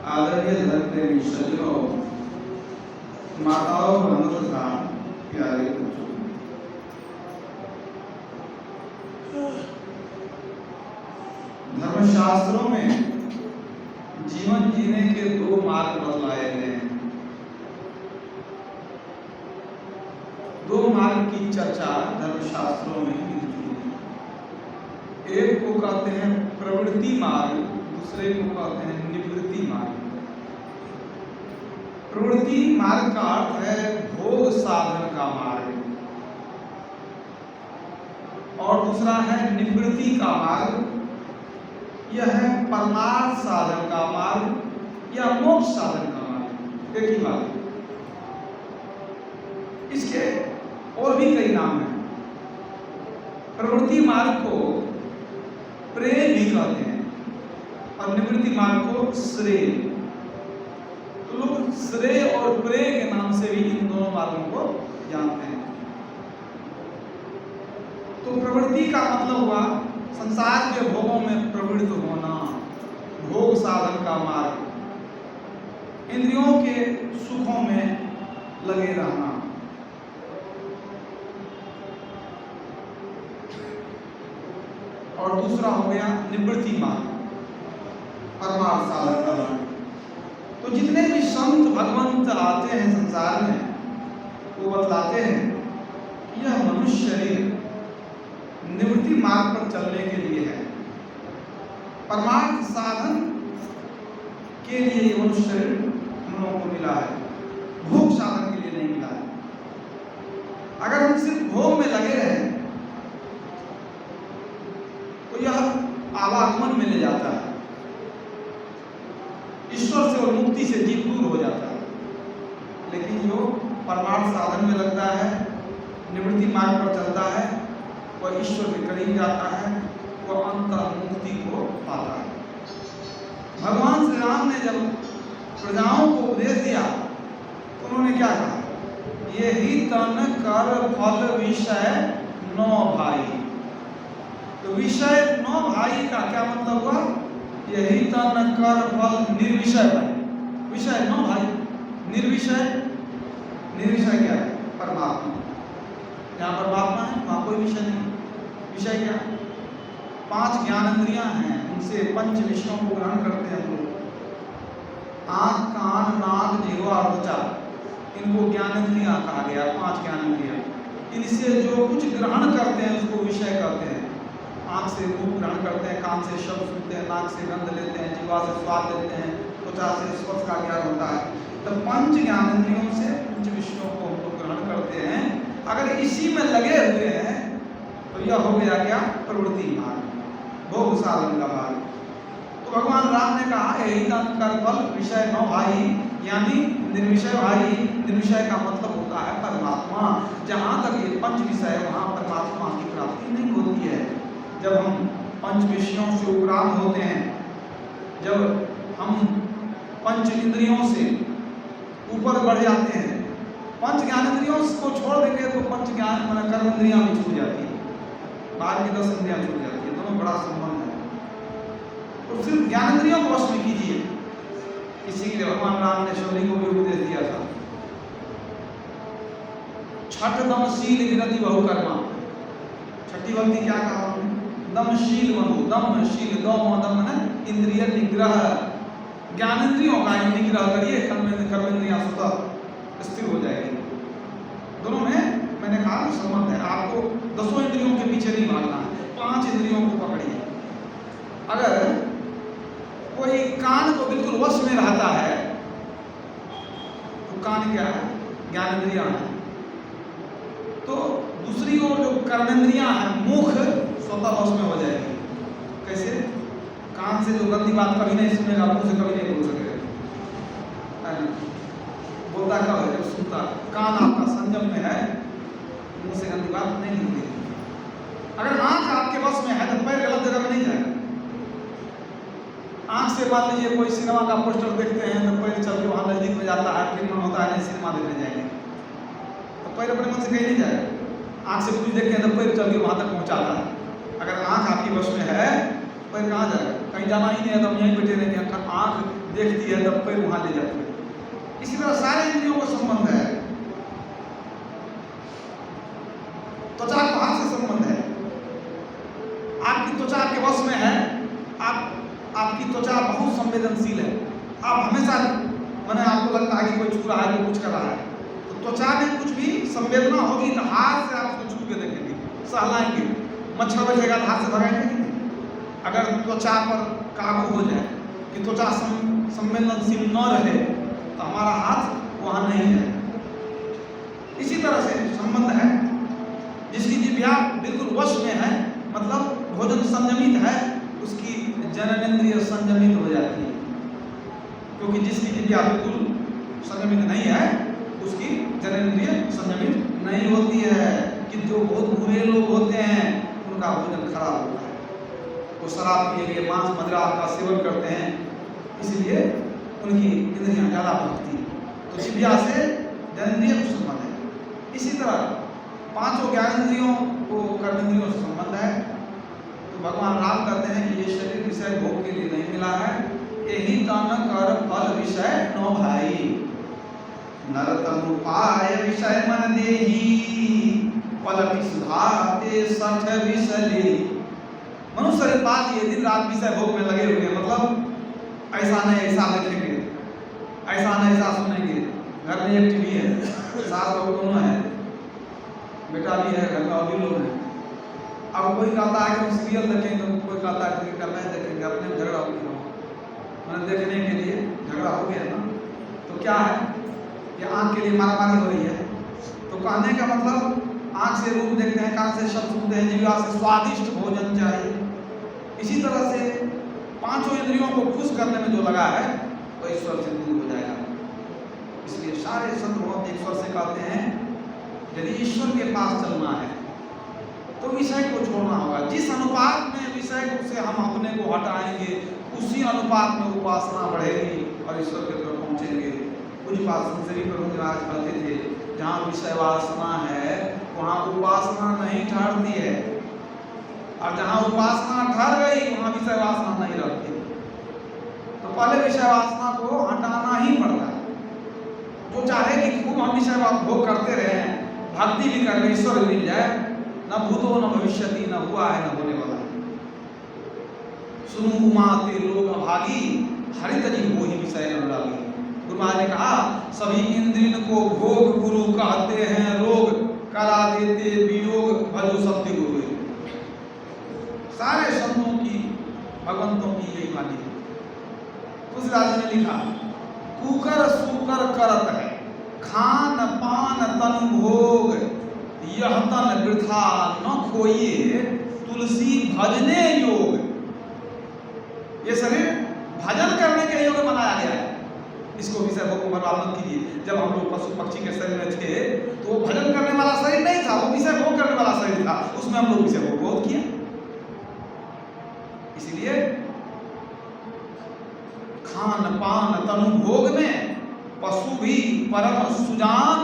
आदरणीय धर्म प्रेमी सज्जनों, माताओं, बहनों तथा प्यारे बच्चों, धर्मशास्त्रों में जीवन जीने के दो मार्ग बतलाए गए हैं। दो मार्ग की चर्चा धर्मशास्त्रों में मिल चुकी है। एक को कहते हैं प्रवृत्ति मार्ग, दूसरे को कहते हैं निवृत्ति मार्ग। प्रवृत्ति मार्ग का अर्थ है भोग साधन का मार्ग, और दूसरा है निवृत्ति का मार्ग। यह है परमार्थ साधन का मार्ग या मोक्ष साधन का मार्ग, एक ही बात है। इसके और भी कई नाम हैं। प्रवृत्ति मार्ग को प्रेय भी कहते हैं और निवृत्ति मार्ग को श्रेय। तो लोग श्रेय और प्रेय के नाम से भी इन दोनों मार्गों को जानते हैं। तो प्रवृत्ति का मतलब हुआ संसार के भोगों में प्रवृत्त होना, भोग साधन का मार्ग, इंद्रियों के सुखों में लगे रहना। और दूसरा हो गया निवृत्ति मार्ग, परमार्थ साधन का मार्ग। तो जितने भी संत भगवंत आते हैं संसार में, वो बतलाते हैं कि यह मनुष्य शरीर निवृत्ति मार्ग पर चलने के लिए है, परमार्थ साधन के लिए ये मनुष्य शरीर हम लोगों को मिला है, भोग साधन के लिए नहीं मिला है। अगर हम सिर्फ भोग में लगे रहे तो यह आवागमन में ले जाता है, ईश्वर से और मुक्ति से जीव दूर हो जाता है। लेकिन जो परमार्थ साधन में लगता है, निवृत्ति मार्ग पर चलता है, वह ईश्वर के करीब जाता है, वह अंततः मुक्ति को पाता है। भगवान श्री राम ने जब प्रजाओं को उपदेश दिया तो उन्होंने क्या कहा? ये ही तन कर फल विषय नौ भाई। तो विषय नौ भाई का क्या मतलब हुआ? यही तन कर फल निर्विषय भाई। विषय नौ भाई, निर्विषय, निर्विषय क्या है? परमात्मा। जहाँ परमात्मा है वहाँ कोई विषय नहीं। विषय क्या? 5 ज्ञानेंद्रियां हैं, उनसे 5 विषयों को ग्रहण करते हैं हम लोग। आँख, कान, नाक, जिह्वा और त्वचा, इनको ज्ञानेंद्रियां कहा गया। 5 ज्ञानेंद्रियां, इनसे जो कुछ ग्रहण करते हैं उसको विषय कहते हैं। आँख से रूप ग्रहण करते हैं, कान से शब्द सुनते हैं, नाक से गंध लेते हैं, जिह्वा से स्वाद लेते हैं, त्वचा से स्पर्श का ज्ञान होता है। तो 5 ज्ञानेंद्रियों से 5 विषयों को हम लोग ग्रहण करते हैं। अगर इसी में लगे हुए हैं तो यह हो गया क्या? प्रवृत्ति मार्ग, भोग साधन का मार्ग। तो भगवान राम ने कहा यही तन कर फल विषय नौ भाई, यानी निर्विषय भाई। निर्विषय का मतलब होता है परमात्मा। जहाँ तक ये 5 विषय, वहाँ परमात्मा की प्राप्ति नहीं होती है। जब हम 5 विषयों से उपरांत होते हैं, जब हम 5 इंद्रियों से ऊपर बढ़ जाते हैं, 5 ज्ञानेंद्रियों को छोड़ देंगे तो 5 ज्ञान मन कर्मेंद्रियां भी छूट जाती है, बाहर की 10 इंद्रियां छूट जाती है। दोनों बड़ा संबंध है। तो सिर्फ ज्ञानेंद्रियों को वश में कीजिए। इसी के लिए भगवान राम ने शबरी को भी उपदेश दिया था, छठ दम शील विरति बहुकर्मा। छठी भक्ति क्या कहा उन्होंने? दमशील बनो। दमशील, दम दम है इंद्रिय निग्रह, ज्ञानेंद्रियों का निग्रह करिए, कर्मेंद्रियां स्वतः स्थिर हो जाएगी। दोनों में मैंने कहा संबंध है। आपको 10 इंद्रियों के पीछे नहीं भागना है, 5 इंद्रियों को पकड़िए। अगर कोई कान को बिल्कुल वश में रहता है तो कान क्या है? ज्ञानेंद्रियां है। तो दूसरी ओर जो कर्मेंद्रियां हैं, मुख स्वतः वश में हो जाएगी। कैसे? कान से जो गंदी बात कभी नहीं सुनेगा, मुंह से कभी नहीं बोल सकेगा। बोलता कब है? जब सुनता। कान आपका संयम में है, मुंह से गंदी बात नहीं निकलेगी। अगर आंख आपके वश में है तो पैर गलत जगह में नहीं जाएगा। आंख से मान लीजिए कोई सिनेमा का पोस्टर देखते हैं तो पैर चल के वहाँ नजदीक में जाता है, फिर मन होता है नहीं सिनेमा देखने जाएंगे, तो पैर अपने मन से कहीं नहीं जाएगा। आंख से कुछ देखते हैं तो पैर चल के वहाँ तक पहुँचाता है। अगर आंख आपकी वश में है, पैर कहाँ जाएगा? कहीं जाना ही नहीं है तो हम यहीं बैठे रहेंगे। आंख देखती है तब पैर वहां ले जाती है। इसी तरह सारे इंद्रियों का संबंध है। त्वचा कहां से संबंध है? आपकी त्वचा आपके वश में है, आपकी त्वचा बहुत संवेदनशील है। आप हमेशा मैंने आपको लगता है कि कोई छू रहा है, कोई कुछ कर रहा है, तो त्वचा में कुछ भी संवेदना होगी तो हाथ से आप उसको छू के देखेंगे, सहलाएंगे। मच्छर बैठेगा तो हाथ से भगाएंगे कि नहीं? अगर त्वचा पर काबू हो जाए कि त्वचा संवेदनशील न रहे तो हमारा हाथ वहां नहीं है। इसी तरह से संबंध है। जिसकी जिह्वा बिल्कुल वश में है, मतलब भोजन संयमित है, उसकी जननेंद्रिय संयमित हो जाती है। क्योंकि जिसकी जिह्वा बिल्कुल संयमित नहीं है उसकी जननेंद्रिय संयमित नहीं होती है। कि जो बहुत बुरे लोग होते हैं उनका भोजन खराब होता है, वो शराब पिएंगे, मांस मदिरा का सेवन करते हैं, इसलिए उनकी इंद्रियां ज़्यादा भटकती। तो जिह्वा से जननेंद्रिय को संबंध है। इसी तरह पांचों ज्ञानेंद्रियों को कर्मेंद्रियों से संबंध है। तो भगवान राम कहते हैं कि ये शरीर विषय भोग के लिए नहीं मिला है, यही तन कर फल विषय नो भाई। नर तनु पाय विषय मन देही, पलटि सुधाते सठ विषले। मनुष्य के पास ये दिन रात विषय भोग में लगे हुए, मतलब ऐसा नहीं ऐसा देखेंगे, ऐसा नहीं ऐसा सुनेंगे। घर में एक टीवी है, सास बहू दोनों है, बेटा भी है, घर में और भी लोग हैं। अब कोई कहता है कि हम सीरियल देखेंगे, कोई कहता है क्रिकेट मैच देखेंगे, अपने में झगड़ा हो गया। मैंने देखने के लिए झगड़ा हो गया ना, तो क्या है, ये आंख के लिए मारामारी हो रही है। तो कहने का मतलब आंख से रूप देखते हैं, कान से शब्द सुनते हैं, जिह्वा से स्वादिष्ट भोजन चाहिए। इसी तरह से पांचों इंद्रियों को खुश करने में जो लगा है वो ईश्वर से दूर हो जाएगा। इसलिए सारे संत बहुत ईश्वर से कहते हैं यदि ईश्वर के पास चलना है तो विषय को छोड़ना होगा। जिस अनुपात में विषय से हम अपने को हटाएंगे उसी अनुपात में उपासना बढ़ेगी और ईश्वर की तरफ पहुंचेंगे। कुछ बात संसरी प्रभु महाराज कहते थे, जहाँ विषय वासना है वहाँ उपासना नहीं ठहरती है, और जहाँ उपासना ठहर गई वहाँ विषय वासना नहीं रहती। तो पहले विषय वासना को हटाना ही पड़ता है। जो चाहे कि खूब हम विषय भोग करते रहे, भक्ति भी कर ले, ईश्वर मिल जाए, न भूतो न भविष्यति, न हुआ है न होने वाला है। सुनु उमाते लोग अभागी, हरित जी हो ही विषय अनुरागी। गुरु महाराज ने कहा सभी इंद्रियों को भोग गुरु कहते हैं रोग, करा देते वियोग भजो सत्य गुरु। सारे संतों की भगवंतों की यही वाणी है। तुलसीदास ने लिखा कुकर सुकर करत है, खान पान तन भोग, यह तन वृथा न खोइए, तुलसी भजने योग। ये शरीर भजन करने के योग बनाया गया है। इसको विषय भोग को बर्बाद मत कीजिए। जब हम लोग पशु पक्षी के शरीर में थे तो वो भजन करने वाला शरीर नहीं था, वो विषय भोग करने वाला शरीर था। उसमें हम लोग विषय भोग बहुत किए। इसीलिए खान पान तनु भोग में पशु भी परम सुजान,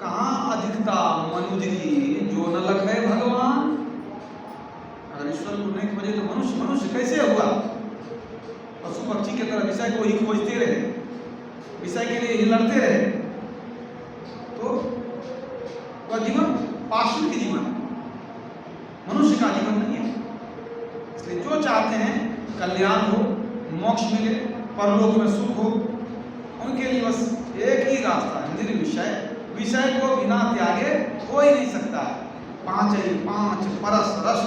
कहाँ अधिकता मनुज की जो न लखे भगवान। अगर ईश्वर को नहीं खोजे तो मनुष्य मनुष्य कैसे हुआ? पशु पक्षी की तरह विषय को ही खोजते रहे, विषय के लिए ही लड़ते रहे, तो वह जीवन पाषाण की जीवन, मनुष्य का जीवन नहीं है। इसलिए जो चाहते हैं कल्याण हो, मोक्ष मिले, परलोक में सुख हो, उनके लिए बस एक ही रास्ता है, निर्विषय। विषय को बिना त्यागे कोई नहीं सकता। पांच परस रस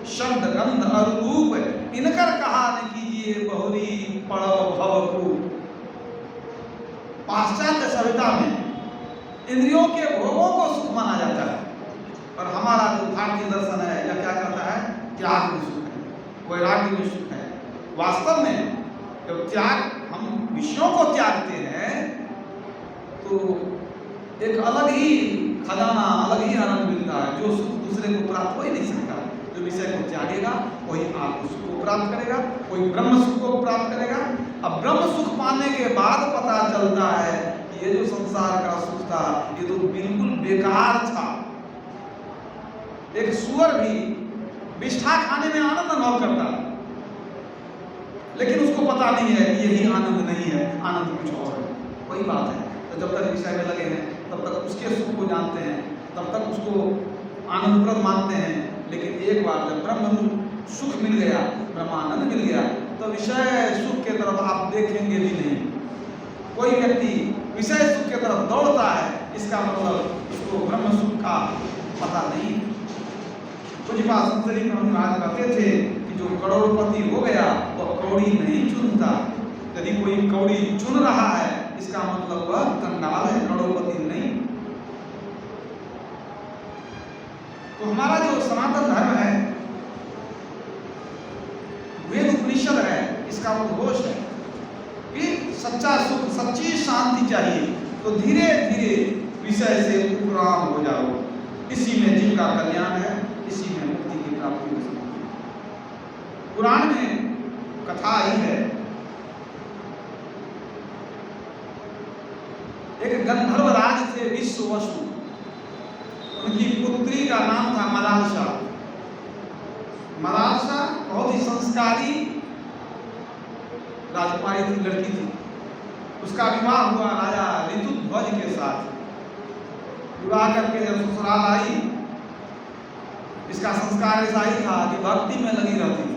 शब्द गंध और रूप, इनकर कहा न कीजिए बहुरी पड़व भवकूप। पाश्चात्य सभ्यता में इंद्रियों के भोगों को सुख माना जाता है, और हमारा जो भारतीय दर्शन है या क्या कहता है, त्याग में सुख है, वैराग्य में सुख है। वास्तव में जब त्याग, हम विषयों को त्यागते हैं तो एक अलग ही खजाना, अलग ही आनंद मिलता है, जो सुख दूसरे को प्राप्त हो ही नहीं सकता। जो विषय को त्यागेगा वही आत्म सुख को प्राप्त करेगा, कोई ब्रह्म सुख को प्राप्त करेगा। अब ब्रह्म सुख पाने के बाद पता चलता है कि ये जो संसार का सुख था ये तो बिल्कुल बेकार था। एक सुअर भी विष्ठा खाने में आनंद अनुभव करता है, लेकिन उसको पता नहीं है कि यही आनंद नहीं है, आनंद कुछ और है। वही बात है। तो जब तक विषय में लगे हैं तब तक उसके सुख को जानते हैं, तब तक उसको आनंदप्रद मानते हैं। लेकिन एक बार जब ब्रह्म सुख मिल गया, ब्रह्मानंद मिल गया, तो विषय सुख के तरफ आप देखेंगे भी नहीं। कोई व्यक्ति विषय सुख के तरफ दौड़ता है, इसका मतलब उसको ब्रह्म सुख का पता नहीं। कुछ बात संतरी में हम आज कहते थे कि जो करोड़पति हो गया वह कौड़ी नहीं चुनता। यदि कोई कौड़ी चुन रहा है, इसका मतलब वह कंगाल है, करोड़पति नहीं। तो हमारा जो सनातन धर्म है, वेद उपनिषद है, इसका उद्घोष है कि सच्चा सुख, सच्ची शांति चाहिए तो धीरे धीरे विषय से उपराम हो जाओ। इसी में जीव का कल्याण है, इसी में मुक्ति की प्राप्ति हो सकती है। पुराण में कथा आई है, एक गंधर्व राज थे विश्ववसु, उनकी पुत्री का नाम था मदालसा। मदालसा बहुत ही संस्कारी राजकुमारी थी, लड़की थी। उसका विवाह हुआ राजा ऋतुध्वज के साथ। विवाह करके जब ससुराल आई, इसका संस्कार ऐसा ही था कि भक्ति में लगी रहती थी,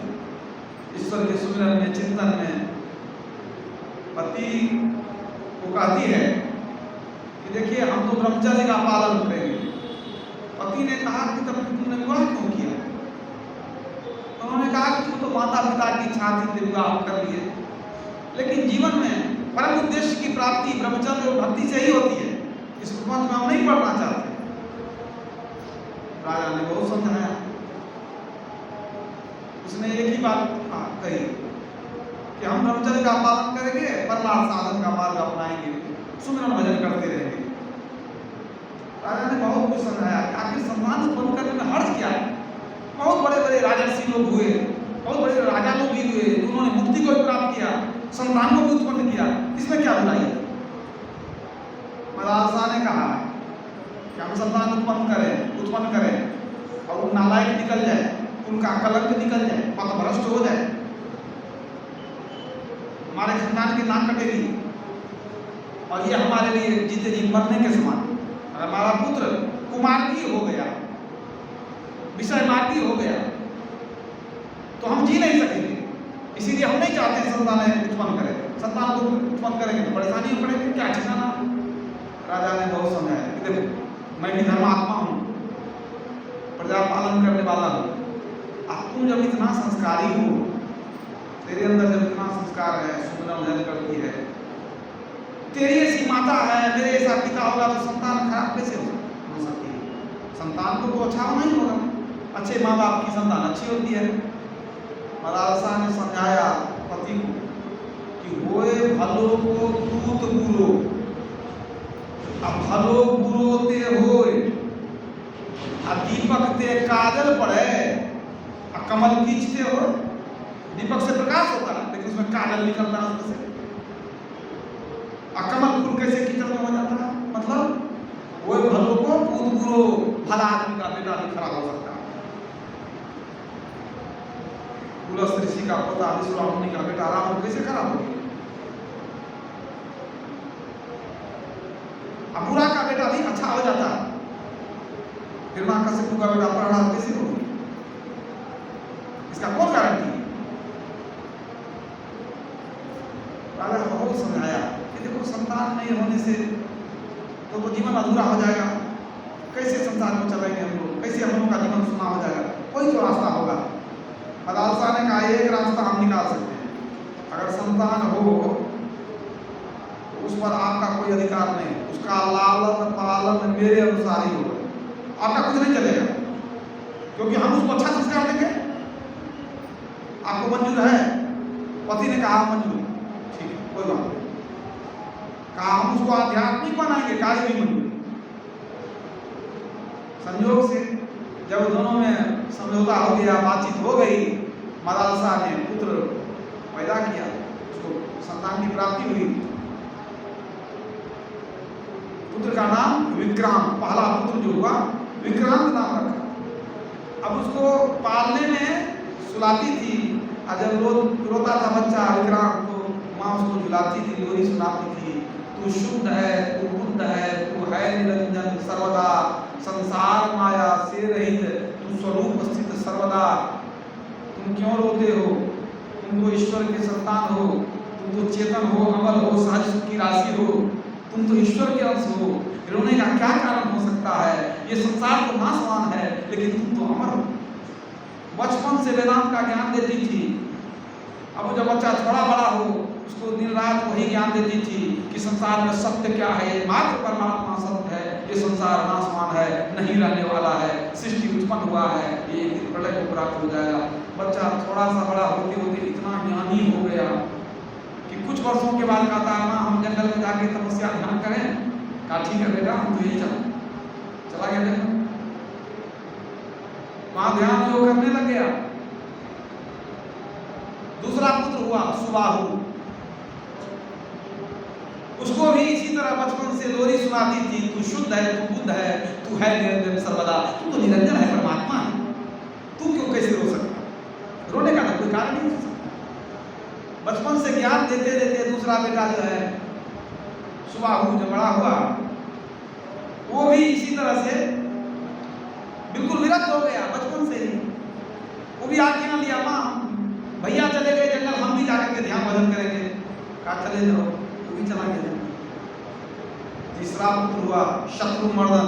ईश्वर के सुमिरन में, चिंतन में। पति को कहती है कि देखिए हम तो ब्रह्मचर्य का पालन करेंगे। पति ने कहा कि तब तुमने विवाह क्यों किया? उन्होंने कहा कि वो तो माता पिता की इच्छा थी, विवाह कर लिए। लेकिन जीवन में परम उद्देश्य की प्राप्ति ब्रह्मचर्य और भक्ति से ही होती है। इस मत में हम नहीं पढ़ना चाहते। राजा ने बहुत समझाया। उसने एक ही बात कही कि हम ब्रह्मचर्य का पालन करेंगे, परमार्थ साधन का मार्ग अपनाएंगे, सुमिरन भजन करते रहेंगे। राजा ने बहुत कुछ समझाया कि आखिर संतान उत्पन्न करने में हर्ज क्या है। बहुत बड़े बड़े राजर्षि लोग हुए, बहुत बड़े राजा लोग भी हुए, उन्होंने मुक्ति को प्राप्त किया, संतान को भी उत्पन्न किया, इसमें क्या बुराई है? मदालसा ने कहा कि हम संतान उत्पन्न करें और वो नालायक निकल जाए, उनका कलंक निकल जाए, पथभ्रष्ट हो जाए, हमारे खानदान की नाक कटेगी और ये हमारे लिए जीते जी मरने के समान। अगर हमारा पुत्र कुमार्गी हो गया, विषय मार्गी हो गया, तो हम जी नहीं सकेंगे। इसीलिए हम नहीं चाहते संतान उत्पन्न करें। संतान को उत्पन्न करेंगे तो परेशानी पड़ेगी, क्या ठिकाना। राजा ने बहुत समझाया कि देखो मैं भी धर्मात्मा हूँ, प्रजा पालन करने वाला हूँ। अब तुम जब इतना संस्कारी हो, तेरे अंदर जब इतना संस्कार है, सुमिरन भजन करती है, तेरी ऐसी माता है, मेरे ऐसा पिता होगा तो संतान खराब कैसे हो सकती है? संतान को तो अच्छा होना ही होगा। अच्छे माँ बाप की संतान अच्छी होती है। मदालसा ने समझाया पति को कि होए भलो को दूत गुरो, अब भलो गुरो ते होए, अब दीपक ते काजल पड़े, अब कमल खींचते हो। दीपक से प्रकाश होता है लेकिन उसमें काजल निकलता है उसमें से, और कमल फूल कैसे कीचड़ में हो जाता है? मतलब वो भलो को पूत गुरो, भला आदमी का बेटा भी खराब हो सकता है। पुलस्त ऋषि का पोता विश्वामुनि का बेटा रावण कैसे खराब हो गया? अब बुरा का बेटा भी अच्छा हो जाता है। हिरण्यकशिपु का बेटा प्रहलाद कैसे हो गया? इसका कौन गारंटी है? राजा ने बहुत समझाया कि देखो संतान नहीं होने से तो जीवन अधूरा हो जाएगा। कैसे संसार को चलाएंगे हम लोग? कैसे हम लोग का जीवन सुना हो जाएगा? कोई तो रास्ता होगा। मदालसा ने कहा एक रास्ता हम निकाल सकते हैं। अगर संतान हो तो उस पर आपका कोई अधिकार नहीं, उसका लालन पालन मेरे अनुसार ही होगा, आपका कुछ नहीं चलेगा, क्योंकि हम उसको अच्छा संस्कार देंगे। आपको मंजूर है? पति ने कहा मंजूर, ठीक है कोई बात नहीं। कहा हम उसको आध्यात्मिक बनाएंगे, कार्य भी मंजूर। संयोग से जब दोनों में समझौता हो गया, बातचीत हो गई, मदालसा ने पुत्र पैदा किया, उसको संतान की प्राप्ति हुई। पुत्र का नाम विक्रांत, पहला पुत्र जो हुआ विक्रांत नाम रखा। अब उसको पालने में सुलाती थी और जब रोता था बच्चा विकरांत तो माँ उसको झुलाती थी, लोरी सुनाती थी, तू शुद्ध है, तू बुद्ध है, तू है निरंजन सर्वदा, संसार माया से रहित, तू स्वरूप स्थित सर्वदा। तुम क्यों रोते हो? तुम तो ईश्वर के संतान हो, तुम तो चेतन हो, अमर हो, सहज सुख की राशि हो, तुम तो ईश्वर के अंश हो। रोने का क्या कारण हो सकता है? ये संसार तो नाशवान है, लेकिन तुम तो अमर हो। बचपन से वेदांत का ज्ञान देती थी। अब जब बच्चा थोड़ा बड़ा हो उसको दिन रात वही ज्ञान देती थी कि संसार में सत्य क्या है, मात्र परमात्मा सत्य है, ये संसार नाशवान है, नहीं रहने वाला है, सृष्टि उत्पन्न हुआ है, ये एक दिन प्रलय को प्राप्त हो जाएगा। बच्चा थोड़ा सा बड़ा होते होते इतना ज्ञानी हो गया कि कुछ वर्षों के बाद कहता है, माँ हम जंगल में जाके तपस्या ध्यान करें। कहा ठीक है बेटा, हम तो यही चला गया जंगल, वहां ध्यान योग करने लग गया। दूसरा पुत्र हुआ सुबाहु, उसको भी इसी तरह बचपन से लोरी सुनाती थी, तू शुद्ध है, तू बुद्ध है, तू है निरंजन सर्वदा, तू तो निरंजन है, परमात्मा है, तू क्यों कैसे रो सकता? रोने का तो कोई कारण नहीं हो सकता। बचपन से ज्ञान देते देते दूसरा बेटा जो है सुबाहु जब बड़ा हुआ वो भी इसी तरह से बिल्कुल विरक्त हो गया बचपन से ही। वो भी आज्ञा ना लिया, माँ भैया चले गए जंगल, हम भी जाकर के ध्यान भजन करेंगे। कहा चले जाओ, वो भी चला गया। तीसरा पुत्र हुआ शत्रुमर्दन,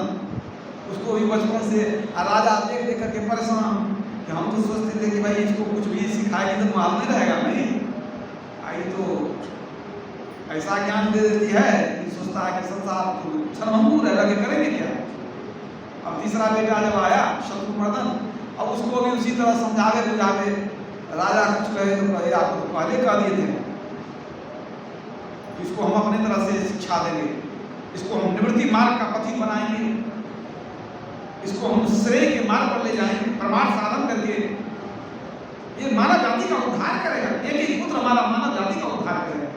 उसको भी बचपन से राजा देख देख करके परेशान कि हम तो सोचते थे कि भाई इसको कुछ भी सिखाएगी तो मालूम नहीं रहेगा, नहीं आई तो ऐसा ज्ञान दे देती है कि सोचता है कि संसार छलभंगुर है, लगे करेंगे क्या। अब तीसरा बेटा जब आया शत्रुमर्दन, अब उसको भी उसी तरह समझावे बुझावे, राजा कुछ कहे तो कहे, आपको तो पहले कह दिए थे, इसको हम अपने तरह से शिक्षा देंगे, इसको हम निवृत्ति मार्ग का पथिक बनाएंगे, इसको हम श्रेय के मार्ग पर ले जाएंगे, प्रमाण साधन करके ये मानव जाति का उद्धार करेगा, एक ही पुत्र हमारा मानव जाति का उद्धार करेगा।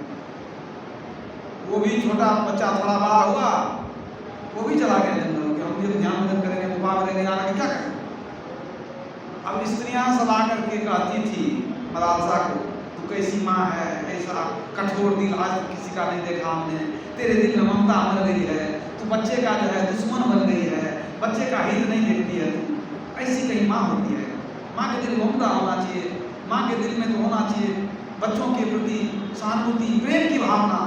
वो भी छोटा बच्चा थोड़ा बड़ा हुआ, वो भी चला गया जंगल कि हम ये ध्यान भजन करेंगे, गुफा में रहेंगे, आगे क्या करेंगे। अब स्त्रियां सब आकर के कहती थी मदालसा को, तू कैसी माँ है, ऐसा कठोर दिल आज तक किसी का नहीं देखा हमने, तेरे दिल में ममता मर गई है, तू बच्चे का जो है दुश्मन बन गई है, बच्चे का हित नहीं देखती है तू, ऐसी कहीं माँ होती है। माँ के दिल में ममता होना चाहिए, माँ के दिल में तो होना चाहिए बच्चों के प्रति सहानुभूति, प्रेम की भावना।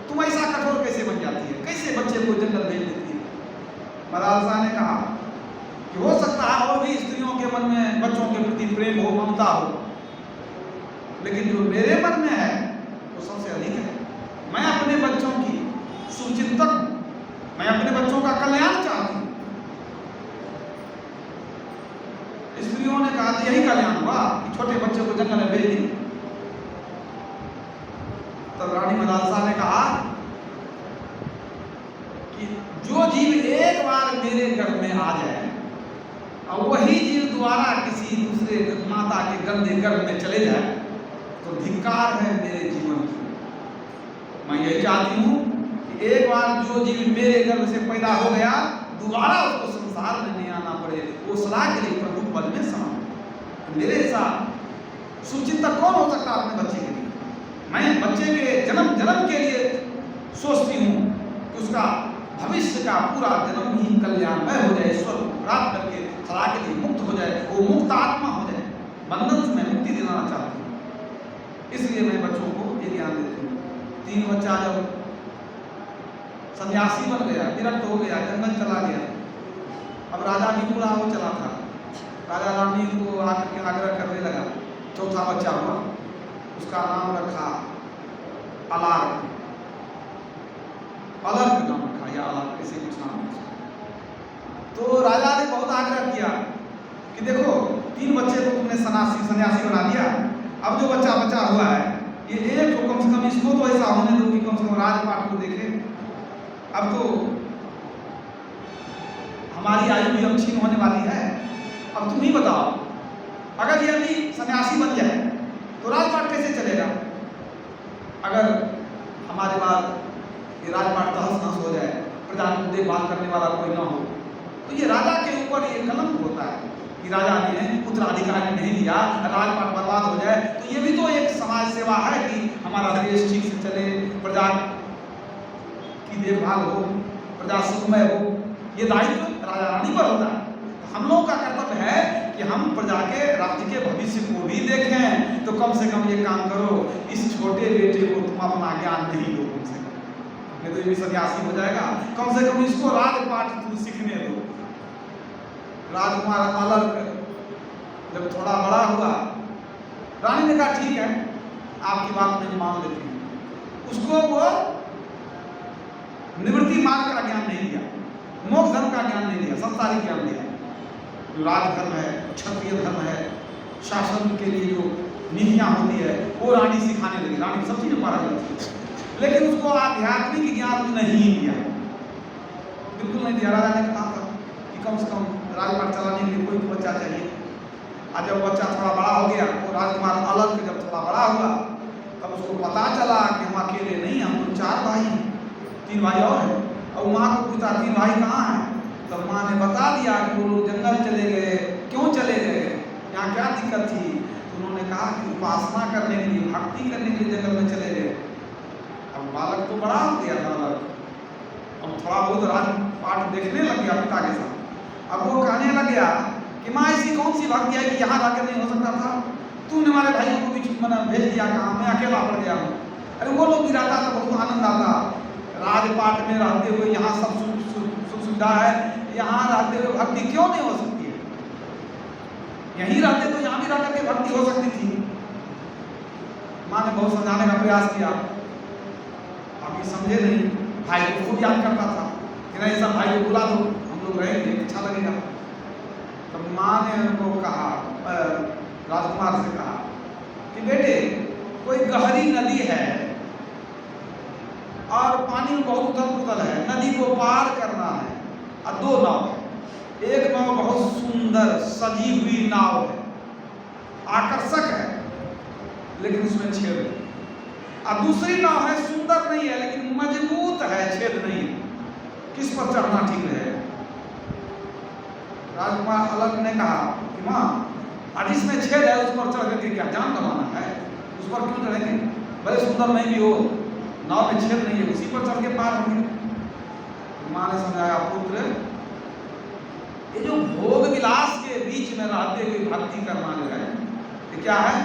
तुम ऐसा कठोर कैसे बन जाती है, कैसे बच्चे को जंगल भेज देती है। मदालसा ने कहा कि हो सकता है और भी स्त्रियों के मन में बच्चों के प्रति प्रेम हो, ममता हो, लेकिन जो मेरे मन में है वो सबसे अधिक है। मैं अपने बच्चों की सुचिंतक हूं, मैं अपने बच्चों का कल्याण चाहती हूं। स्त्रियों ने कहा यही कल्याण हुआ कि छोटे बच्चे को जंगल में भेज दी। तब रानी मदालसा ने कहा कि जो जीव एक बार मेरे गर्भ में आ जाए और वही जीव दोबारा किसी दूसरे माता के गंदे गर्भ में चले जाए तो धिक्कार है मेरे जीवन की। मैं यही चाहती हूँ कि एक बार जो जीव मेरे गर्भ से पैदा हो गया दोबारा उसको संसार में नहीं आना पड़े, वो सदा के लिए प्रभु पद में समा। मेरे साथ सुचिंतक कौन हो सकता अपने बच्चे के लिए? मैं बच्चे के जन्म के लिए सोचती हूँ कि उसका भविष्य का पूरा जन्म ही कल्याणमय हो जाए, ईश्वर को प्राप्त करके सदा के लिए मुक्त हो जाए, वो मुक्त आत्मा हो जाए, बंधन से मैं मुक्ति दिलाना चाहती हूँ। इसलिए मैं बच्चों को ये ज्ञान देती हूँ। 3 बच्चा जब सन्यासी बन गया, विरक्त हो गया, जंगल चला गया, अब राजा भी पूरा वो चला था, राजा रानी को आकर के आग्रह करने लगा। 4था बच्चा हुआ, उसका नाम रखा अलार्क, अलर्क नाम रखा या अलर्क, ऐसे कुछ नाम है। तो राजा ने बहुत आग्रह किया कि देखो 3 बच्चे को तुमने सन्यासी बना दिया, अब जो बच्चा बचा हुआ है ये एक तो कम से कम इसको तो ऐसा होने दो कि कम से कम राजपाट को देखे। अब तो हमारी आयु भी अब क्षीण होने वाली है, अब तुम ही बताओ अगर ये अभी सन्यासी बन जाए तो राजपाट कैसे चलेगा? अगर हमारे बाद ये राजपाट तहस नहस हो जाए, प्रजा को देखभाल करने वाला कोई ना हो, तो ये राजा के ऊपर ये कलंक होता है। कि राजा ने उत्तराधिकारी नहीं दिया, राजपाट बर्बाद हो जाए। तो ये भी तो एक समाज सेवा है कि हमारा देश ठीक से चले, प्रजा की देखभाल हो, प्रजा सुखमय हो। ये दायित्व राजा रानी पर होता है। तो हम लोगों का कर्तव्य है कि हम प्रजा के, राज्य के भविष्य को भी देखें। तो कम से कम ये काम करो, इस छोटे बेटे को तुम अपना ज्ञान नहीं दो, कम से कम, नहीं तो ये सन्यासी हो जाएगा। कम से कम इसको राजपाट तुम सीखने दो। राजकुमार अलग जब थोड़ा बड़ा हुआ, रानी ने कहा ठीक है, आपकी बात मैं मान लेती हूँ। उसको वो निवृत्ति मार्ग का ज्ञान नहीं दिया, मोक्ष धर्म का ज्ञान नहीं दिया, संसारिक ज्ञान दिया। जो राजधर्म है, क्षत्रिय धर्म है, शासन के लिए जो नीतियाँ होती है, वो रानी सिखाने लगी। रानी सब चीज़ें पारंगत थी, लेकिन उसको आध्यात्मिक ज्ञान नहीं दिया, बिल्कुल नहीं दिया। राजा ने कहा था कि कम से कम राजपाट चलाने के लिए कोई बच्चा चाहिए। आज जब बच्चा थोड़ा बड़ा हो गया, वो राजकुमार अलग जब थोड़ा बड़ा हुआ, तब उसको पता चला कि हम अकेले नहीं, हम तो 4 भाई हैं, 3 भाई और हैं। और माँ को पूछा 3 भाई कहाँ हैं? तब माँ ने बता दिया कि वो लोग जंगल चले गए। क्यों चले गए, यहाँ क्या दिक्कत थी? तो उन्होंने कहा कि उपासना करने के लिए, भक्ति करने के लिए जंगल में चले गए। अब बालक तो बड़ा हो गया था, अब थोड़ा बहुत राजपाट देखने लग गया पिता के साथ। अब वो कहने लग गया कि माँ ऐसी कौन सी भक्ति है कि यहाँ रहकर नहीं हो सकता था? तूने हमारे भाइयों को भी भेज दिया, कहाँ मैं अकेला पड़ गया हूँ। अरे वो लोग भी रहता तो बहुत आनंद आता, राजपाट में रहते हुए यहाँ सब सुख सुविधा है, यहाँ रहते हुए भक्ति क्यों नहीं हो सकती है? यहीं रहते तो यहाँ भी रह करके भक्ति हो सकती थी। माँ ने बहुत समझाने का प्रयास किया, आप ये समझे नहीं। भाई को खूब याद करता था कि नहीं, सब भाई को बुला दो, हम लोग रहेंगे, अच्छा लगेगा। तब माँ ने उनको कहा, राजकुमार से कहा कि बेटे, कोई गहरी नदी है और पानी में बहुत उथल-पुथल है, नदी को पार करना है और 2 नाव है। एक नाव बहुत सुंदर सजी हुई नाव है, आकर्षक है, लेकिन उसमें छेद है। और दूसरी नाव है, सुंदर नहीं है लेकिन मजबूत है, छेद नहीं है। किस पर चढ़ना ठीक रहेगा? राजकुमार अलग ने कहा कि माँ, और जिसमें छेद है उस पर चढ़ करके क्या जान गंवाना है? उस पर क्यों चढ़ेंगे? भले सुंदर नहीं भी हो, नाव में छेद नहीं है, उसी पर चढ़ के पार होंगे। माँ ने समझाया, पुत्र, ये जो भोग विलास के बीच में रहते हुए भक्ति करना जो है, ये क्या है?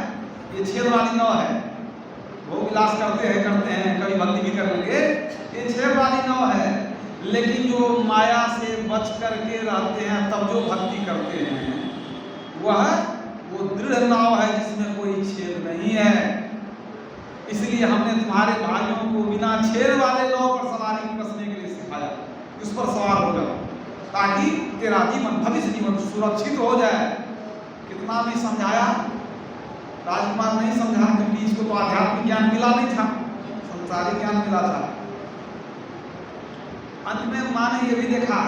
ये छेद वाली नाव है। भोग विलास करते हैं, कभी भक्ति भी कर लेंगे, ये छेद वाली नाव है। लेकिन जो माया से बच करके रहते हैं, तब जो भक्ति करते हैं, वो दृढ़ नाव है जिसमें कोई छेद नहीं है। इसलिए हमने तुम्हारे भाइयों को बिना छेद वाले नाव पर सवारी कसने के लिए सिखाया, उस पर सवार हो जाओ, ताकि तेरा जीवन, भविष्य जीवन सुरक्षित हो जाए। कितना भी समझाया, राजकुमार नहीं समझा, क्योंकि इसको तो आध्यात्मिक ज्ञान मिला नहीं था, संसारिक ज्ञान मिला था। अंत में माँ ने ये भी देखा,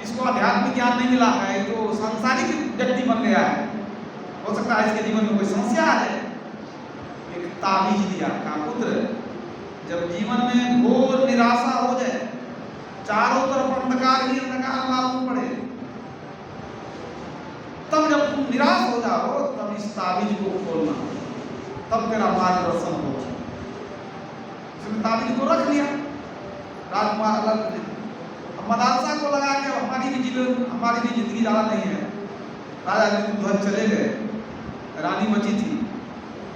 इसको आध्यात्मिक ज्ञान नहीं मिला है, तो सांसारिक व्यक्ति बन गया है, हो सकता है इसके जीवन में कोई समस्या आ जाए। एक ताबीज दिया, कहा पुत्र, जब जीवन में घोर निराशा हो जाए, चारों तरफ अंधकार ही अंधकार मालूम पड़े, तब जब तुम निराश हो जाओ, तब इस ताबीज को खोलना, तब तेरा मार्गदर्शन होगा। उसने ताबीज को रख लिया। राजकुमार अलग ने मदरसा को लगा के हमारी भी जिंदगी ज़्यादा नहीं है। राजा जी उधर चले गए, रानी बची थी।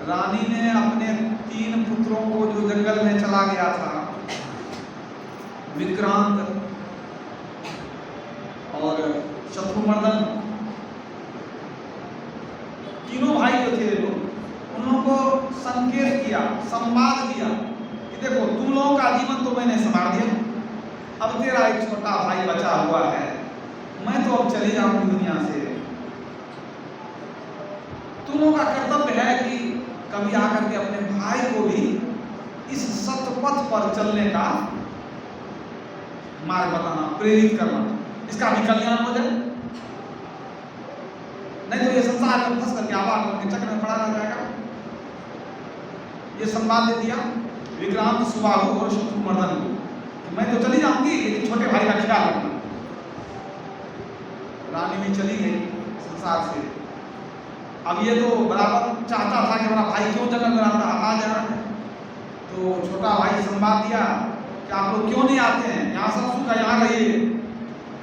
रानी ने अपने 3 पुत्रों को, जो जंगल में चला गया था, विक्रांत और शत्रुमर्दन, तीनों भाई जो थे लोग, उन लोगों को संकेत किया, संवाद दिया कि देखो, तुम लोगों का जीवन तो मैंने संभाल दिया, अब तेरा एक छोटा भाई बचा हुआ है, मैं तो अब चले जाऊंगी दुनिया से। तुम लोगों का कर्तव्य है कि कभी आकर के अपने भाई को भी इस सत्पथ पर चलने का मार्ग बताना, प्रेरित करना, इसका भी कल्याण हो जाए। नहीं तो ये संसार में फंस करके आवाज के चक्कर में पड़ा रह जाएगा। ये संवाद दे दिया विक्रांत, सुबाहु और शत्रुमर्दन को, मैं तो चली जाऊंगी, लेकिन छोटे भाई का ख्याल रखना। रानी भी चली गई, संसार से। अब ये तो बराबर चाहता था कि मेरा भाई क्यों जंगल में रहता, आ जाए। तो छोटा भाई संवाद दिया कि आप लोग क्यों नहीं आते हैं, यहाँ सब सुख है, यहाँ रहिए।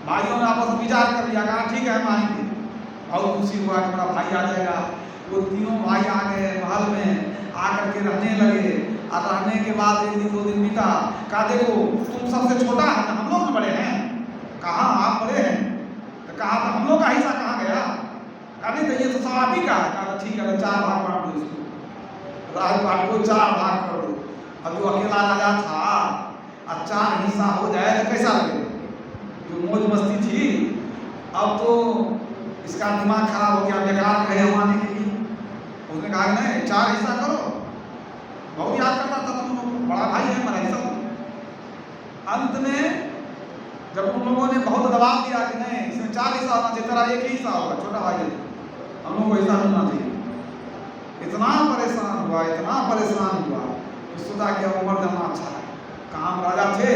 भाइयों ने आपस में विचार कर लिया, कहा ठीक है हम आएंगे। बहुत खुशी हुआ कि मेरा भाई आ जाएगा। वो तीनों भाई आ गए महल में, आकर के रहने लगे। और रहने के बाद 1 दिन 2 दिन बीता। कहा देखो तुम सबसे छोटा है ना, हम लोग बड़े हैं। कहाँ आप बड़े हैं? तो कहा तो हम लोग का हिस्सा कहाँ गया? कहा नहीं तो ये तो सब आप ही का है। कहा ठीक है 4 भाग बांट दो इसको, राजपाट को 4 भाग कर दो। अब जो अकेला राजा था, अब 4 हिस्सा हो जाए तो कैसा लगे? जो मौज मस्ती थी, अब तो इसका दिमाग खराब हो गया, बेकार कहे हम आने के लिए। उसने कहा नहीं 4 हिस्सा करो। बहुत याद करता था तुम लोग, बड़ा भाई है हमारा हिस्सा। अंत में जब उन लोगों ने बहुत दबाव दिया कि नहीं इसमें 4 हिस्सा होना चाहिए, तेरा 1 ही हिस्सा होगा, छोटा भाई है, हम लोग को हिस्सा मिलना चाहिए। इतना परेशान हुआ, इतना परेशान हुआ, सोचा कि अब मर जाना अच्छा है। काम राजा थे,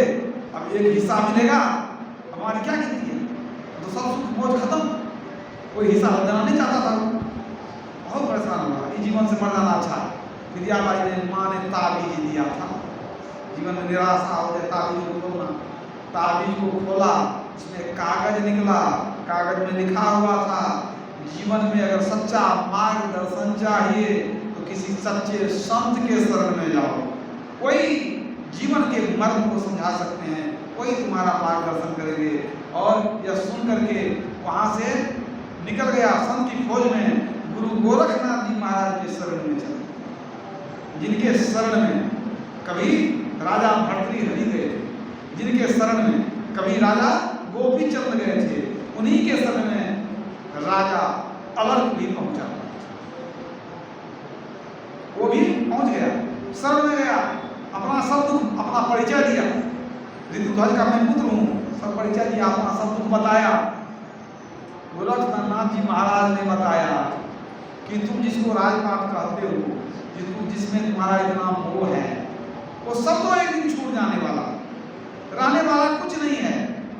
अब 1 हिस्सा मिलेगा, हमारी क्या गिनती है? तो सब सुख मौज खत्म, कोई हिस्सा देना नहीं चाहता था। बहुत परेशान हुआ, इस जीवन से मर जाना अच्छा है। विद्याबाई ने माँ ने ताबीज दिया था, जीवन में निराशा हो जाए ताबीज को खोलना। ताबीज को खोला, उसमें कागज निकला, कागज में लिखा हुआ था जीवन में अगर सच्चा मार्गदर्शन चाहिए तो किसी सच्चे संत के शरण में जाओ। कोई जीवन के मर्म को समझा सकते हैं, कोई तुम्हारा मार्गदर्शन करेंगे। और यह सुन करके वहाँ से निकल गया संत की खोज में। गुरु गोरखनाथ जी महाराज के शरण में चले, जिनके शरण में कभी राजा भर्तृहरि गए थे, जिनके शरण में कभी राजा गोपीचंद गए थे, उन्हीं के शरण में राजा अलर्क भी पहुंचा। वो भी पहुंच गया, शरण में गया, अपना सब दुख, अपना परिचय दिया। ऋतुध्वज का मैं पुत्र हूँ, सब परिचय दिया, अपना सब दुख बताया। गोरखनाथ जी महाराज ने बताया कि तुम जिसको राजपाट कहते हो, जिसमें तुम्हारा इतना मोह है, वो सब तो एक दिन छूट जाने वाला, रहने वाला कुछ नहीं है।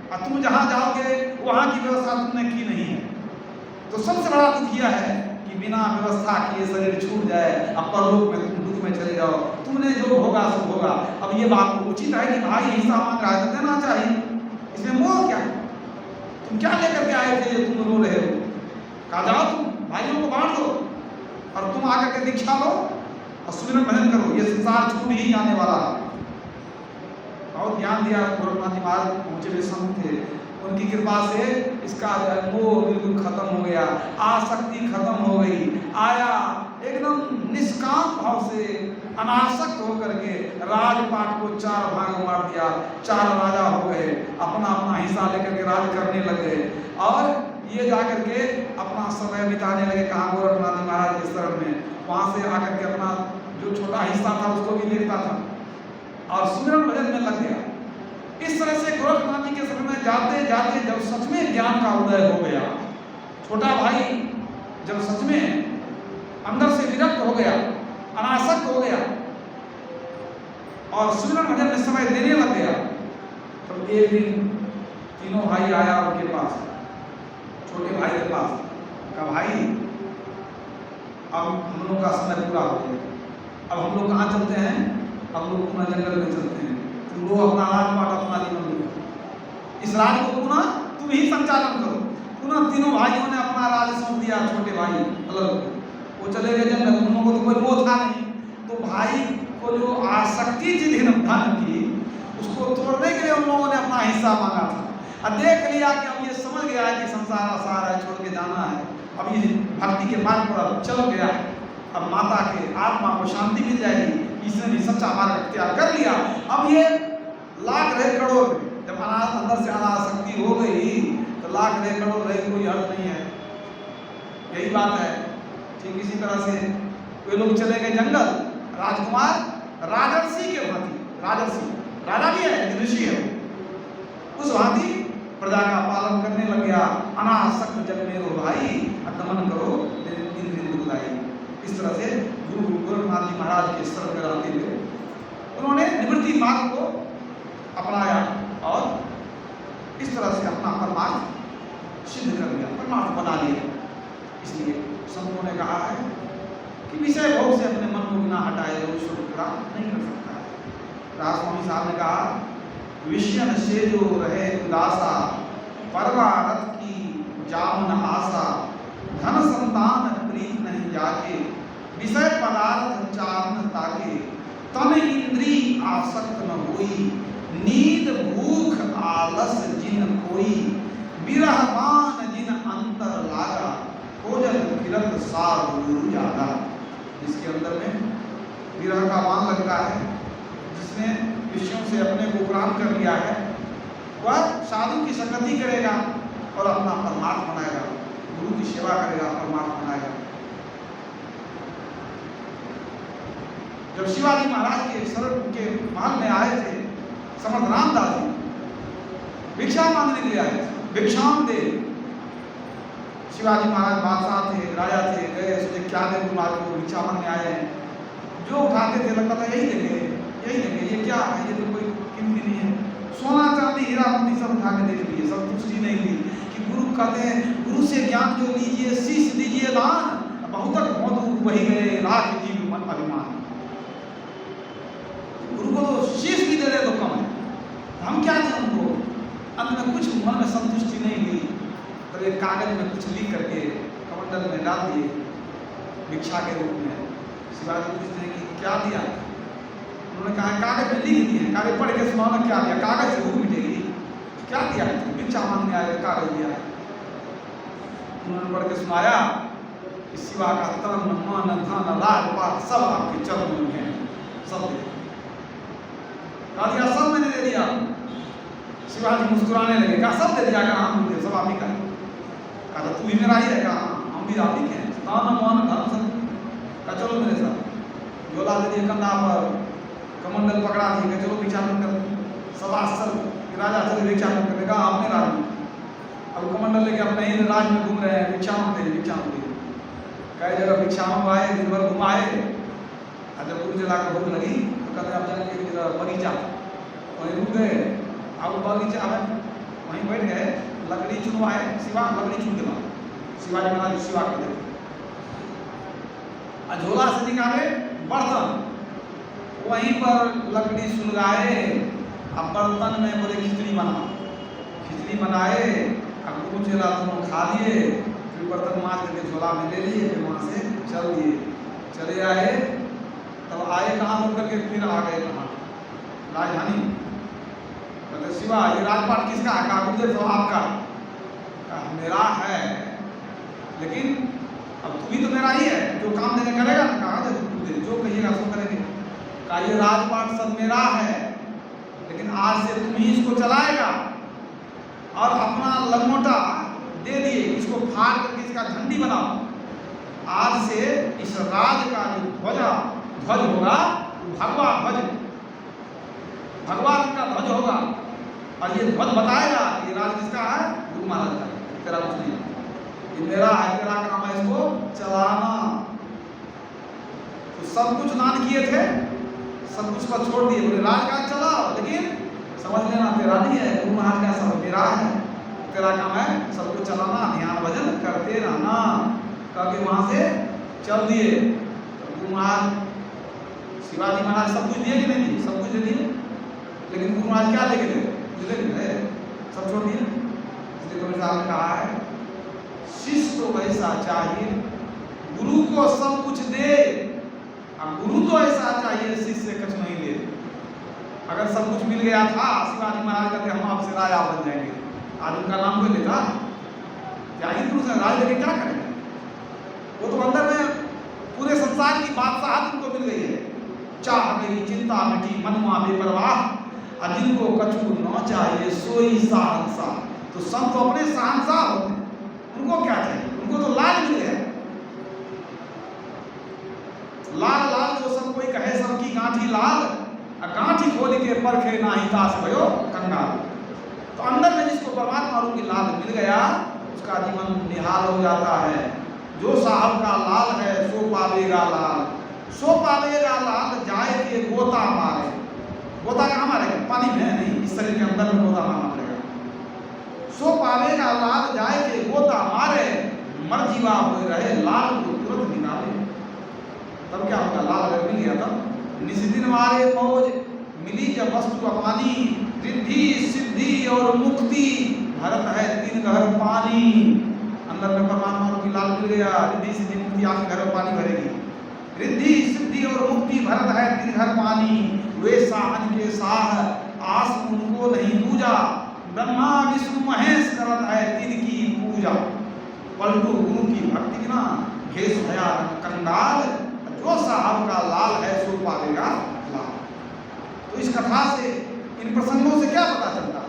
और तुम जहाँ जाओगे वहाँ की व्यवस्था तुमने की नहीं है। तो सबसे बड़ा दुख यह है कि बिना व्यवस्था किए शरीर छूट जाए, अब परलोक में तुम दुख में चले जाओ। तुमने जो होगा सो होगा। अब ये बात उचित है कि भाई हिस्सा मांग रहा है तो देना चाहिए, इसमें मोह क्या है? तुम क्या लेकर के आए थे तुम रो रहे हो? कहा जाओ तुम भाइयों को बांट दो और तुम आकर के दीक्षा लो और सुमिरन भजन करो, ये संसार छूट ही जाने वाला है। बहुत ज्ञान दिया गोरखनाथ जी महाराज, पहुंचे हुए संत थे, उनकी कृपा से इसका मोह बिल्कुल खत्म हो गया, आसक्ति खत्म हो गई। आया एकदम निष्काम भाव से अनासक्त होकर के राजपाट को 4 भाग मार दिया। 4 राजा हो गए, अपना अपना हिस्सा लेकर के राज करने लगे। और ये जाकर के अपना समय बिताने लगे कहाँ? गोरखनाथ जी महाराज के शरण में। वहाँ से आकर के अपना जो छोटा हिस्सा था उसको भी देखता था और सुमिरन भजन में लग गया। इस तरह से गोरखनाथ जी के शरण में जाते जाते जब सच में ज्ञान का उदय हो गया, छोटा भाई जब सच में अंदर से विरक्त हो गया, अनासक्त हो गया और सुमिरन भजन में समय देने लग गया, तो एक दिन तीनों भाई आया उनके पास, छोटे भाई के पास, कहा भाई अब हम लोग का समय पूरा हो गया, अब हम लोग कहाँ चलते हैं? हम लोग पुनः जंगल में चलते हैं। तुम लोग अपना राजपाट अपना जीवन लो, इस राज को पुनः तुम ही संचालन करो। पुनः तीनों भाइयों ने अपना राज सौंप दिया। छोटे भाई अलग वो चले गए जंगल, उन लोगों को तो कोई मोह था नहीं। तो भाई को जो आसक्ति थी धन की, उसको तोड़ने के लिए उन लोगों ने अपना हिस्सा मांगा था। और देख लिया कि अब ये समझ गया है कि संसार आसार है, छोड़ के जाना है, अब ये भक्ति के मार्ग पर चल गया है, अब माता के आत्मा को शांति मिल जाएगी। इसने भी सच्चा मार्ग अख्तियार कर लिया। अब ये लाख रहे करोड़, जब अंदर से अनासक्ति हो गई तो लाख रहे करोड़ रहे कोई अर्थ नहीं है। यही बात है। ठीक इसी तरह से वे लोग चले गए जंगल, राजकुमार राजर्षि के भांति, राजर्षि राजा भी है लेकिन ऋषि है, उस भांति प्रजा का पालन करने लग गया। अनासक्त जग में रो भाई, दमन करो इंद्रिय दुखदाई। इस तरह से गुरु गोरखनाथ जी महाराज के शरण में रहते हुए उन्होंने निवृत्ति मार्ग को अपनाया और इस तरह से अपना परमार्थ सिद्ध कर लिया, परमार्थ बना लिया। इसलिए संतों ने कहा है कि विषय भोग से अपने मन को बिना हटाए वो ईश्वर को प्राप्त नहीं कर सकता है। राजस्वामी साहब ने कहा विषयन से जो रहे उदासा, परवारथ की जाम न आशा, धन संतान प्रीत नहीं जाके, विषय पदार्थ चारण ताके, तन इंद्री आसक्त न होई, नींद भूख आलस जिन कोई, विरह मान जिन अंतर लागा, खोजन फिरत सार गुरु जागा। जिसके अंदर में विरह का मान लगता है, जिसने विषयों से अपने को उपराम कर लिया है, वह साधु की संगति करेगा और अपना परमार्थ बनाएगा, गुरु की सेवा करेगा, परमार्थ बनाएगा। जब शिवाजी महाराज के शरण के महल में आए थे समर्थ रामदास जी, भिक्षा मांगने के लिए आए थे, भिक्षाम दे। शिवाजी महाराज बादशाह थे, राजा थे, गए सोचे क्या दे कुमार को, भिक्षा मांगने आए हैं। जो उठाते थे लगता था यही देंगे, यही देंगे, ये क्या है, ये तो कोई कीमती नहीं है। सोना चांदी हीरा मोती सब उठा के देख लिए, सब तुष्टि नहीं ली कि गुरु कहते हैं गुरु से ज्ञान जो लीजिए शीश दीजिए दान, बहुत बहुत वही गए राज जीव मन अभिमान। गुरु को तो शीश भी दे दे तो कम है, हम क्या दें उनको। अंत में कुछ मन में संतुष्टि नहीं हुई तो एक कागज में कुछ लिख करके कमंडल में डाल दिए भिक्षा के रूप में। शिवाजी पूछते हैं कि क्या दिया, उन्होंने कहा कागज में लिख दिए। कागज पढ़ के सुनाओ ना क्या दिया, कागज से भूख मिटेगी, क्या दिया है तुम, भिक्षा मांगने आए कागज दिया है। उन्होंने पढ़ के सुनाया कि शिवा का तन मन धन राजपाट सब आपके चरणों में है, सब दे दिया, सब मैंने दे दिया। शिवाजी मुस्कुराने लगे, कहा सब दे दिया, कहा हम सब आप ही का, कहा तू ही मेरा ही है, कहा हम भी आप ही के हैं। तान मन धन सब, कहा चलो मेरे साथ। झोला दे दिया कंधा पर, कमंडल पकड़ा दिए, चलो भिक्षा मत कर। सब आश्चर्य, राजा चले भिक्षा मत करने, कहा अपने राज में। अब कमंडल लेके अपने ही राज में घूम रहे हैं, भिक्षा मत दे, भिक्षा मत दे। कई जगह भिक्षा में आए, दिन भर घुमाए, और जब गुरु जला कर भूख लगी तो कहते आप जाएंगे बगीचा, वहीं रुक गए। अब बगीचा में वहीं बैठ गए, लकड़ी चुनवाए, शिवा लकड़ी चुन के शिवाजी महाराज शिवा कर देते। झोला से निकाले बर्तन, वहीं पर लकड़ी सुलगाए, अब बर्तन में बोले खिचड़ी बना, खिचड़ी बनाए, अब गुरु चेला दोनों खा लिए, फिर बर्तन मांज करके झोला में ले लिए, फिर वहाँ से चल दिए। चले आए, तब आए कहाँ होकर के, फिर आ गए कहाँ, राजधानी। कहते शिवा ये राजपाट किसका है, कहा गुरुदेव तो आपका, कहा मेरा है, लेकिन अब तू भी तो मेरा ही है, जो काम देने करेगा ना, कहा गुरुदेव जो कहिएगा सो करेंगे। कहा ये राजपाट सब मेरा है, लेकिन आज से तुम ही इसको चलाएगा, और अपना लंगोटा दे दिए, इसको फाड़ करके इसका झंडी बनाओ। आज से इस राज का जो ध्वज होगा, भगवा ध्वज, भगवा रंग का ध्वज होगा, और ये ध्वज बताएगा ये राज किसका है, गुरु महाराज का, तेरा कुछ नहीं, ये मेरा है, तेरा काम है इसको चलाना। तो सब कुछ दान किए थे, सब कुछ को छोड़ दिए, बोले राज का चलाओ, लेकिन समझ लेना तेरा नहीं है, गुरु महाराज का सब मेरा है, तेरा काम है सब कुछ चलाना, ध्यान भजन करते रहना। करके वहां से चल दिए। तो गुरु महाराज शिवाजी महाराज सब कुछ दिए कि नहीं दिए, सब कुछ दे दिए, लेकिन गुरु महाराज क्या लेके गए, सब छोड़ दिए। इसलिए कबीर साहब ने कहा है शिष्य तो वैसा चाहिए, गुरु को सब कुछ दे, अब गुरु तो ऐसा चाहिए शिष्य से कुछ नहीं ले। अगर सब कुछ मिल गया था, शिवाजी महाराज कहते हम आपसे राजा बन जाएंगे, आज उनका नाम कोई लेता क्या, गुरु से राज लेके क्या करेंगे। वो तो अंदर में पूरे संसार की बादशाहत उनको मिल गई है, चाह गई चिंता मिटी मनवा बेपरवाह, और जिनको कछु न चाहिए सोई शहंशाह। तो संत तो अपने शहंशाह होते हैं, उनको क्या चाहिए, उनको तो लाल मिल गया, लाल लाल जो सब कोई कहे सबकी गांठी लाल, गांठी खोल के परखे नाही तास भयो कंगाल। तो अंदर में जिसको परमात्मा रूपी लाल मिल गया, उसका जीवन निहाल हो जाता है। जो साहब का लाल है सो पावेगा लाल, सो पावेगा लाल जाए के गोता मारे। गोता कहाँ मारेगा, पानी में नहीं, इस शरीर के अंदर में गोता मारना पड़ेगा। सो पावेगा लाल जाए के गोता मारे, मर जीवा हो रहे लाल को तुरंत निकाले। तब क्या होगा? लाल अगर मिल गया तब निस्दिन मारे मौज मिली जब वस्तु अपनी, रिद्धि सिद्धि और मुक्ति भरत है तीन घर पानी। अंदर में परमात्मा रूपी लाल मिल गया, रिद्धि सिद्धि मुक्ति, आपके घर में पानी भरेगी। रिद्धि सिद्धि और मुक्ति भरत है तीन घर पानी, वे साहन के साह आस उनको नहीं पूजा, ब्रह्मा विष्णु महेश करत है तीन की पूजा। पलटू गुरु की भक्ति बिना घेस भया कंगाल, जो साहब का लाल है सो पालेगा लाल। तो इस कथा से, इन प्रसंगों से क्या पता चलता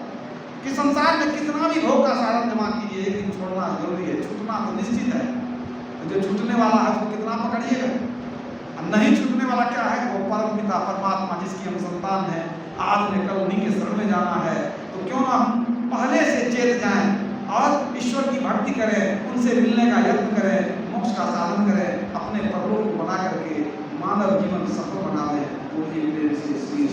कि संसार में कितना भी भोग का साधन जमा कीजिए, एक दिन छोड़ना जरूरी है। छूटना तो निश्चित है, तो जो छूटने वाला है उसको कितना पकड़िएगा। नहीं छूटने वाला क्या है? वो परम पिता परमात्मा जिसकी हम संतान हैं, आज ने कल उन्हीं के शरण में जाना है। तो क्यों ना हम पहले से चेत जाएं और ईश्वर की भक्ति करें, उनसे मिलने का यत्न करें, मोक्ष का साधन करें, अपने परलोक को बना करके मानव जीवन सफल बना लें। वो श्री